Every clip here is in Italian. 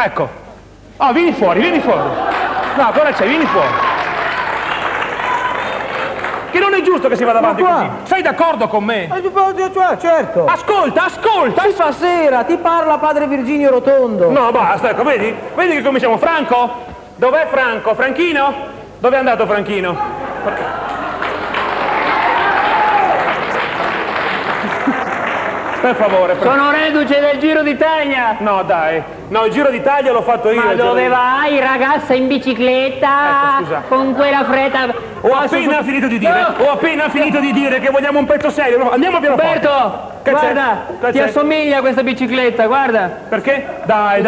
Ecco. Oh, vieni fuori, vieni fuori. No, cosa c'è? Vieni fuori. Che non è giusto che si vada avanti così. Sei d'accordo con me? Certo. Ascolta, ascolta. Si fa sera, ti parla padre Virginio Rotondo. No, basta, ecco, vedi? Vedi che cominciamo. Franco? Dov'è Franco? Franchino? Dove è andato Franchino? Per favore. Sono reduce del Giro d'Italia. No, dai. No, il Giro d'Italia l'ho fatto io. Ma dove vai, ragazza in bicicletta? Ecco, scusa. Con quella fretta. Ho appena finito di dire. No. Ho appena finito di dire che vogliamo un pezzo serio. Andiamo a pianoforte. Roberto, Che guarda, c'è? ti assomiglia questa bicicletta, guarda. Perché? Dai,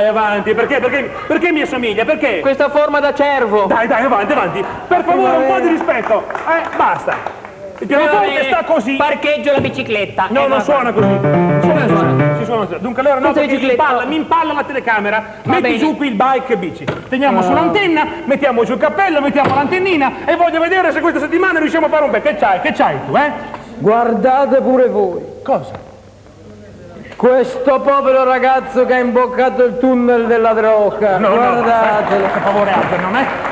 avanti. Perché mi assomiglia? Perché? Questa forma da cervo. Dai, avanti. Per favore, un po' di rispetto. Basta. Il pianoforte sta così. Parcheggio la bicicletta. No, non suona così. Suona. Si suona. Dunque allora no, perché mi impalla la telecamera. Metti bene. giù qui il bike e bici. Teniamo sull'antenna, mettiamo giù il cappello, mettiamo l'antennina e voglio vedere se questa settimana riusciamo a fare un bel. Che c'hai tu, eh? Guardate pure voi. Cosa? Questo povero ragazzo che ha imboccato il tunnel della droga. Guardatelo. Per favore, Alper,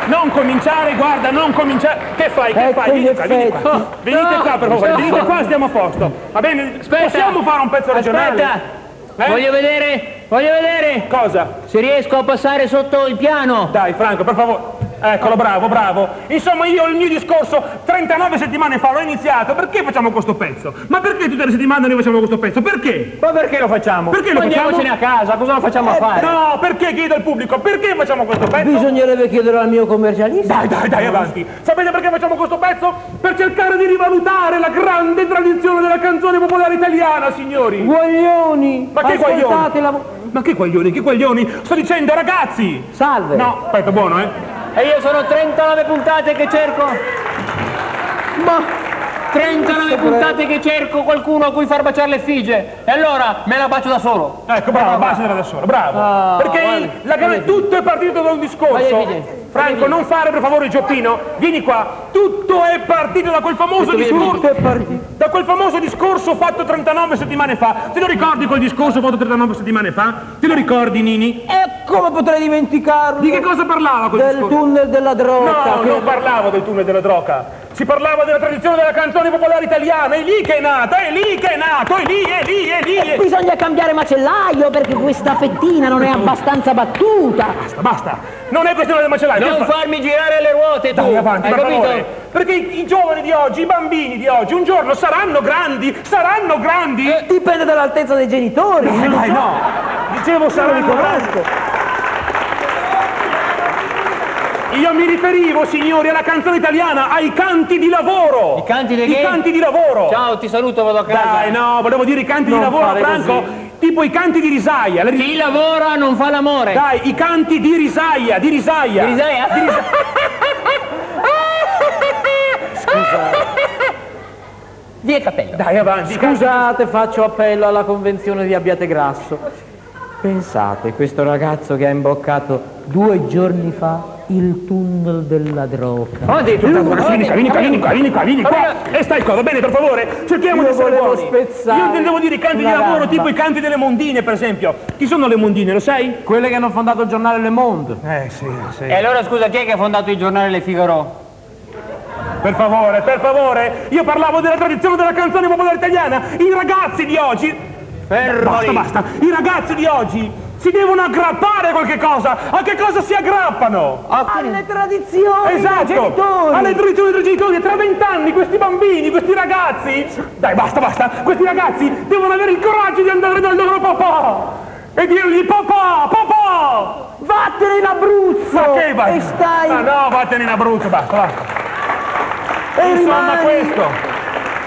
non cominciare, guarda, non cominciare. Che fai? Ecco gli Venite qua, effetti. venite qua, per favore, venite qua, stiamo a posto. Va bene? Aspetta. Possiamo fare un pezzo regionale? Aspetta. Voglio vedere. Cosa? Se riesco a passare sotto il piano. Dai, Franco, per favore. Eccolo, bravo. Insomma, io il mio discorso 39 settimane fa l'ho iniziato. Perché facciamo questo pezzo? Ma perché tutte le settimane noi facciamo questo pezzo? Perché? Ma perché lo facciamo? Perché lo facciamo? Andiamocene a casa, cosa lo facciamo a fare? No, perché chiedo al pubblico? Perché facciamo questo pezzo? Bisognerebbe chiedere al mio commercialista. Dai, avanti. Sapete perché facciamo questo pezzo? Per cercare di rivalutare la grande tradizione della canzone popolare italiana, signori. Guaglioni. Ma che ascoltate Ma che guaglioni? Sto dicendo, ragazzi. Salve. No, aspetta, buono, E io sono 39 puntate che cerco. Ma 39 puntate che cerco qualcuno a cui far baciare le effigie. E allora me la bacio da solo. Ecco, bravo, baciatela da solo, bravo. Perché tutto è partito da un discorso. Franco, non fare per favore il gioppino. Vieni qua. Tutto è partito da quel famoso discorso. Da quel famoso discorso fatto 39 settimane fa. Te lo ricordi quel discorso fatto 39 settimane fa? Te lo ricordi, Nini? e come potrei dimenticarlo? Di che cosa parlava quel Del discorso? tunnel della droga. No, non parlavo del tunnel della droga. Si parlava della tradizione della canzone popolare italiana. È lì che è nata, è lì. Bisogna cambiare macellaio perché questa fettina non è abbastanza battuta. Basta. Non è questione del macellaio. Non farmi girare le ruote tu. Dai, avanti, Hai per capito? favore. Perché i giovani di oggi, i bambini di oggi, un giorno saranno grandi. Dipende dall'altezza dei genitori. Dai, no. Dicevo saranno grandi. Io mi riferivo, signori, alla canzone italiana, ai canti di lavoro. I canti di che? I canti di lavoro. Ciao, ti saluto, vado a casa. Dai, no, volevo dire i canti di lavoro, fare Franco. così. Tipo i canti di risaia. Chi lavora non fa l'amore. Dai, i canti di risaia. Di risaia? Via il cappello. Dai, avanti. Scusate, faccio appello alla convenzione di Abbiategrasso. Pensate, questo ragazzo che ha imboccato 2 giorni fa il tunnel della droga. Vieni qua. E stai qua, va bene, per favore? Cerchiamo di essere volevo buoni. spezzare Io intendevo dire i canti di una lavoro, gamba. tipo i canti delle mondine, per esempio. Chi sono le mondine, lo sai? Quelle che hanno fondato il giornale Le Monde. Sì. E allora scusa, chi è che ha fondato il giornale Le Figaro? Per favore. Io parlavo della tradizione della canzone popolare italiana. I ragazzi di oggi... Basta. I ragazzi di oggi si devono aggrappare a qualche cosa. A che cosa si aggrappano? Alle tradizioni dei genitori. Alle tradizioni dei genitori. Tra 20 anni questi bambini, questi ragazzi... Dai, basta. Questi ragazzi devono avere il coraggio di andare dal loro papà e dirgli papà, Vattene in Abruzzo. ma che vai? E stai... no, vattene in Abruzzo, basta. E Insomma, rimani questo.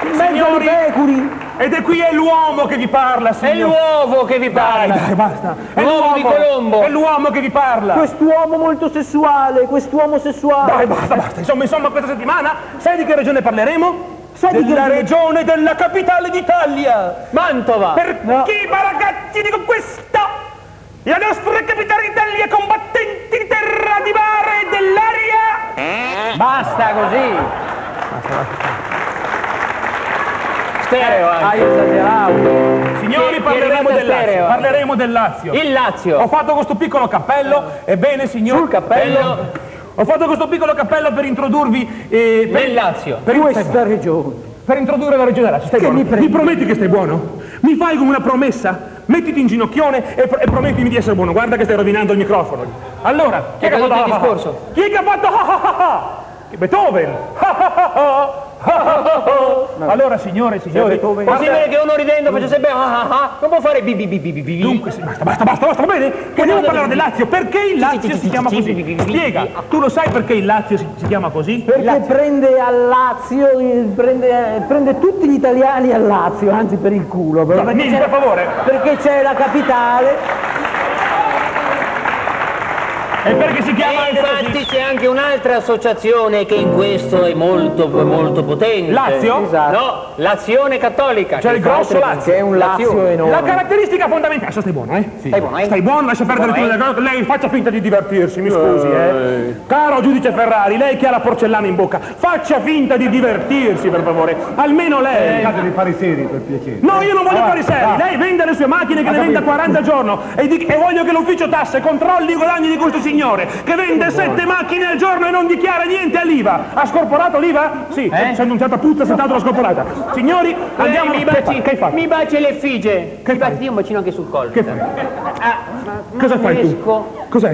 in mezzo ai pecori. Ed è qui è l'uomo che vi parla, È signor. l'uovo che vi parla. Dai, basta. È L'uovo di Colombo. È l'uomo che vi parla. Quest'uomo molto sessuale, quest'uomo sessuale. Dai, basta. Insomma, questa settimana, sai di che regione parleremo? Sai di che Della regione? regione della capitale d'Italia. Mantova. Perché, ma ragazzi, dico questo. La nostra capitale d'Italia, combattenti di terra, di mare e dell'aria. Basta così. stereo anche. Hai esagerato. Signori, parleremo del Lazio. Parleremo del Lazio. Il Lazio. Ho fatto questo piccolo cappello, ebbene signori... Sul cappello. Ho fatto questo piccolo cappello per introdurvi... Nel Lazio. Per Questa regione. Per introdurre la regione Lazio. Stai buono? Mi prometti che stai buono? Mi fai come una promessa? Mettiti in ginocchione e promettimi di essere buono. Guarda che stai rovinando il microfono. Allora, chi è che ha fatto il discorso? Chi è che ha fatto Beethoven. Allora, signori, Possibile che uno ridendo faccia sempre non può fare bi. Dunque, basta, va bene? Vogliamo parlare del Lazio. Perché il Lazio si chiama così? Spiega, tu lo sai perché il Lazio si chiama così? Perché prende al Lazio, prende tutti gli italiani al Lazio, anzi per il culo. Per favore. Perché c'è la capitale. E perché si chiama E infatti c'è anche un'altra associazione che in questo è molto potente. Lazio? Esatto. No, l'Azione Cattolica. Cioè il grosso Lazio. Che è un Lazio enorme. La caratteristica fondamentale... Stai buono, eh? Stai buono, Stai buono, lascia perdere tu le cose. Lei faccia finta di divertirsi, mi scusi, Caro giudice Ferrari, lei che ha la porcellana in bocca, faccia finta di divertirsi, per favore. Almeno lei. Di fare i seri, per piacere. No, io non voglio fare i seri. Lei vende le sue macchine che ne vende a 40 al giorno e voglio che l'ufficio tasse controlli i guadagni di questo signore che vende 7 macchine al giorno e non dichiara niente all'IVA. Ha scorporato l'IVA? Sì, sento una certa puzza, sentato la scorporata. Signori, andiamo... Mi baci l'effigie. Mi baci io un bacino anche sul collo. Che fai? Cosa fai tu? Cos'è?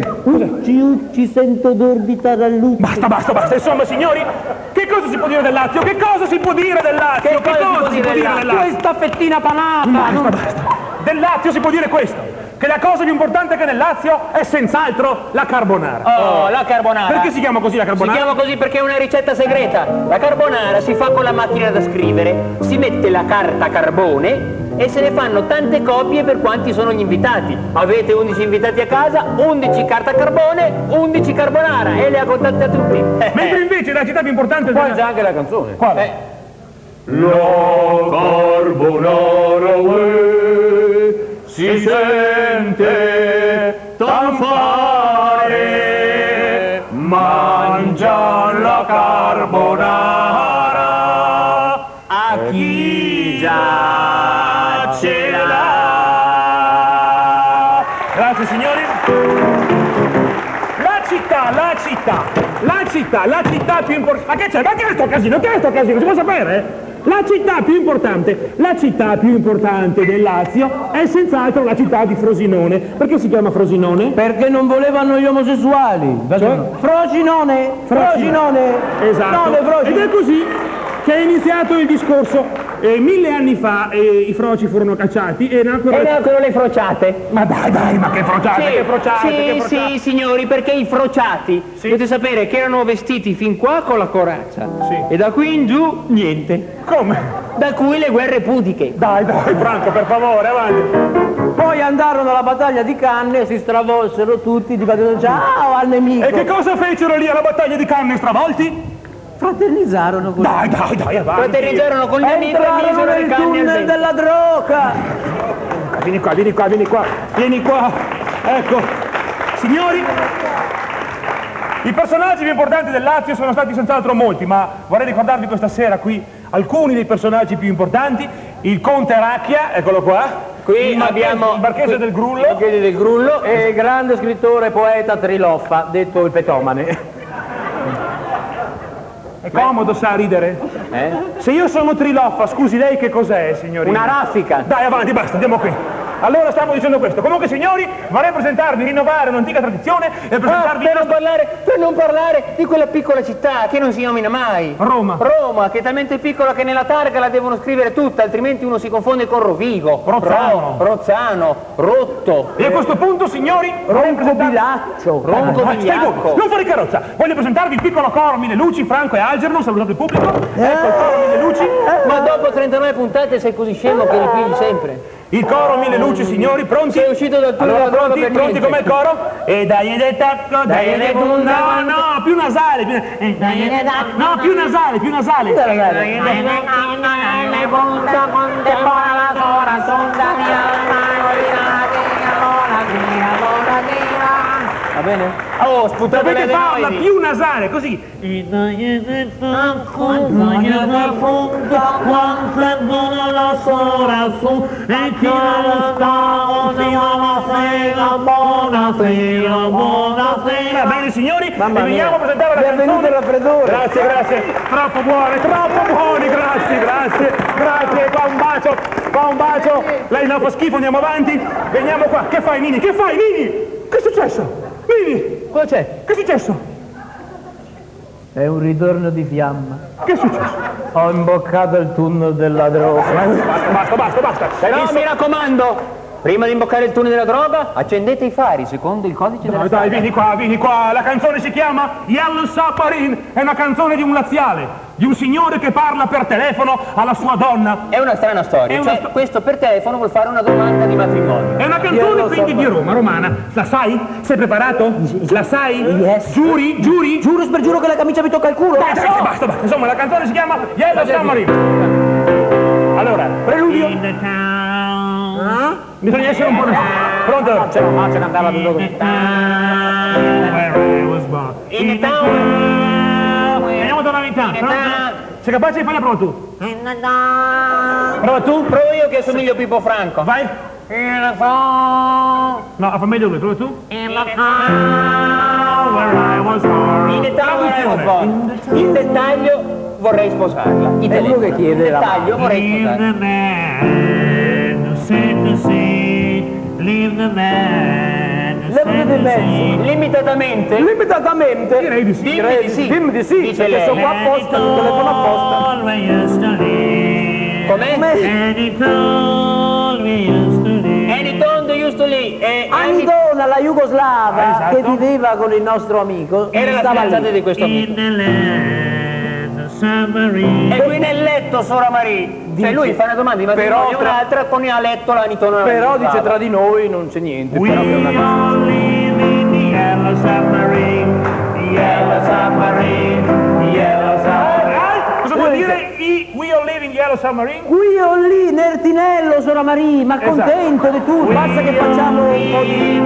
Ci sento d'orbita dall'utero. Basta. Insomma, signori, che cosa si può dire del Lazio? Che cosa si può dire del Lazio? Che cosa si può dire del Lazio? Questa fettina panata. Basta. Del Lazio si può dire questo. Che la cosa più importante che nel Lazio è senz'altro la carbonara. Oh, la carbonara. Perché si chiama così la Si carbonara? chiama così perché è una ricetta segreta. La carbonara si fa con la macchina da scrivere, si mette la carta carbone e se ne fanno tante copie per quanti sono gli invitati. Avete 11 invitati a casa, 11 carta carbone, 11 carbonara e le ha contate a tutti. Mentre invece la città più importante Poi c'è anche la canzone. Quale? La carbonara si sente tanfare, mangia la carbonara a chi già ce l'ha. Grazie signori. La città più importante. Ma che c'è? Ma che è sto casino? Si può sapere? La città più importante del Lazio è senz'altro la città di Frosinone. Perché si chiama Frosinone? Perché non volevano gli omosessuali. Frosinone. Esatto. Ed è così che è iniziato il discorso. 1000 anni fa i froci furono cacciati e nacquero le frociate. Ma dai, ma che frociate, Sì, signori, perché i frociati, dovete sapere che erano vestiti fin qua con la corazza. Sì. E da qui in giù, niente. Come? Da cui le guerre putiche. Dai, Franco, per favore, avanti. Poi andarono alla battaglia di Canne, si stravolsero tutti, dicendo ciao al nemico. E che cosa fecero lì alla battaglia di Canne stravolti? Fraternizzarono con Dai, avanti. Fraternizzarono con gli amici e entrarono misero le nel canne al tunnel vento. della droga. Vieni qua. Ecco, signori, i personaggi più importanti del Lazio sono stati senz'altro molti, ma vorrei ricordarvi questa sera qui alcuni dei personaggi più importanti. Il conte Racchia, eccolo qua. Qui abbiamo il marchese del Grullo. E il grande scrittore e poeta Triloffa, detto il petomane. È comodo, sa ridere? Se io sono Triloffa, scusi, lei che cos'è, signorina? Una raffica. Dai, avanti, basta, andiamo qui. Allora stavo dicendo questo. Comunque, signori, vorrei presentarvi, rinnovare un'antica tradizione e presentarvi... Per non parlare di quella piccola città che non si nomina mai. Roma, che è talmente piccola che nella targa la devono scrivere tutta, altrimenti uno si confonde con Rovigo, Rozzano, Rotto. E a questo punto, signoni, vorrei presentarvi... Roncovigliacco. Non fuori carrozza. Voglio presentarvi il piccolo coro Mille Luci, Franco e Algernon, salutate il pubblico. Ecco il coro Mille Luci. Ma dopo 39 puntate sei così scemo che li pigli sempre. Il coro Mille Luci, signori, pronti? Sei uscito dal tunnel allora, della droga per pronti niente. com'è il coro? E dai de tacco, dai de punta. No, più nasale. No, più nasale. Va bene? Oh, sputate le Dovete farla adenoidi. più nasale, così. Va bene signori, e veniamo a presentare la canzone. Benvenuto il raffreddore. Grazie, grazie. Troppo buoni, grazie. Qua un bacio. Lei non fa schifo, andiamo avanti. Veniamo qua. Che fai, Nini? Che è successo? Nini, Cosa c'è? che è successo? È un ritorno di fiamma. Che è successo? Ho imboccato il tunnel della droga. Basta. Però mi raccomando, prima di imboccare il tunnel della droga, accendete i fari secondo il codice della Dai, strada. vieni qua. La canzone si chiama Yellow Submarine. È una canzone di un laziale, di un signore che parla per telefono alla sua donna. È una strana storia, È una cioè questo per telefono vuol fare una domanda di matrimonio. È una canzone quindi di Roma, romana. La sai? Sei preparato? La sai? Yes. Giuri? Giuro per giuro che la camicia mi tocca il culo. Basta. Insomma, la canzone si chiama Yellow Submarine. Allora, preludio. Bisogna essere un po'... Pronto? Ce ne andava tutto così. In the town, Veniamo dalla metà. in the town. Sei capace di farla prova tu? Prova tu? Provo io che assomiglio a Pippo Franco. Vai. In the town, No, fa meglio lui, prova tu. in the town, Where I was born. in the town where I was born. In dettaglio vorrei sposarla. È lui che chiede In la dettaglio vorrei sposarla. Levate in mezzo. Limitatamente? Limitatamente? Direi di sì. Dimmi di sì. Dimmi di sì, Dice perché lei. sono qua apposta, il telefono apposta. Com'è? Come? Anitondo used to live. Anidona, la jugoslava, Esatto. che viveva con il nostro amico, Era la stava fidanzata lì. di questo amico. E qui nel letto, Sora Marie. Cioè lui fa una domanda di matrimonio Però e un'altra con a letto l'Anitondo. Però dice tra di noi non c'è niente. Però che è una cosa. Cosa vuol dire We all live in Yellow Submarine? Qui o lì, Nertinello, Sora Marie, ma Esatto. contento di tutto, basta che facciamo un po' di...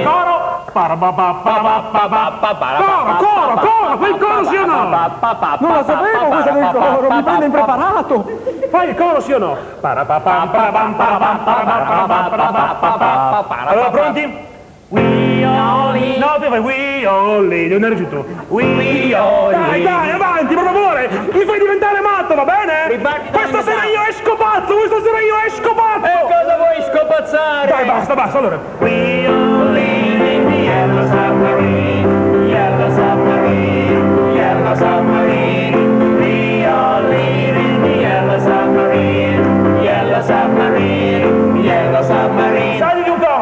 Coro! Coro! Fai il coro sì o no? Non la sapevo questa del coro, mi prende impreparato. Fai il coro sì o no? Allora, pronti? No, tu fai we all live, devi andare giù tu. Dai, avanti, per favore! Mi fai diventare matto, va bene? Riparti da Questa metà. sera io esco pazzo, questa sera io esco pazzo! E cosa vuoi scopazzare? Dai, basta, allora.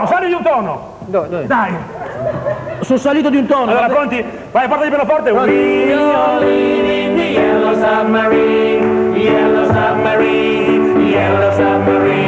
Sali di un tono! Dove? Dai! Sono salito di un tono. Allora, pronti? Vai, portati più forte. We all live in the yellow submarine, yellow submarine, yellow submarine.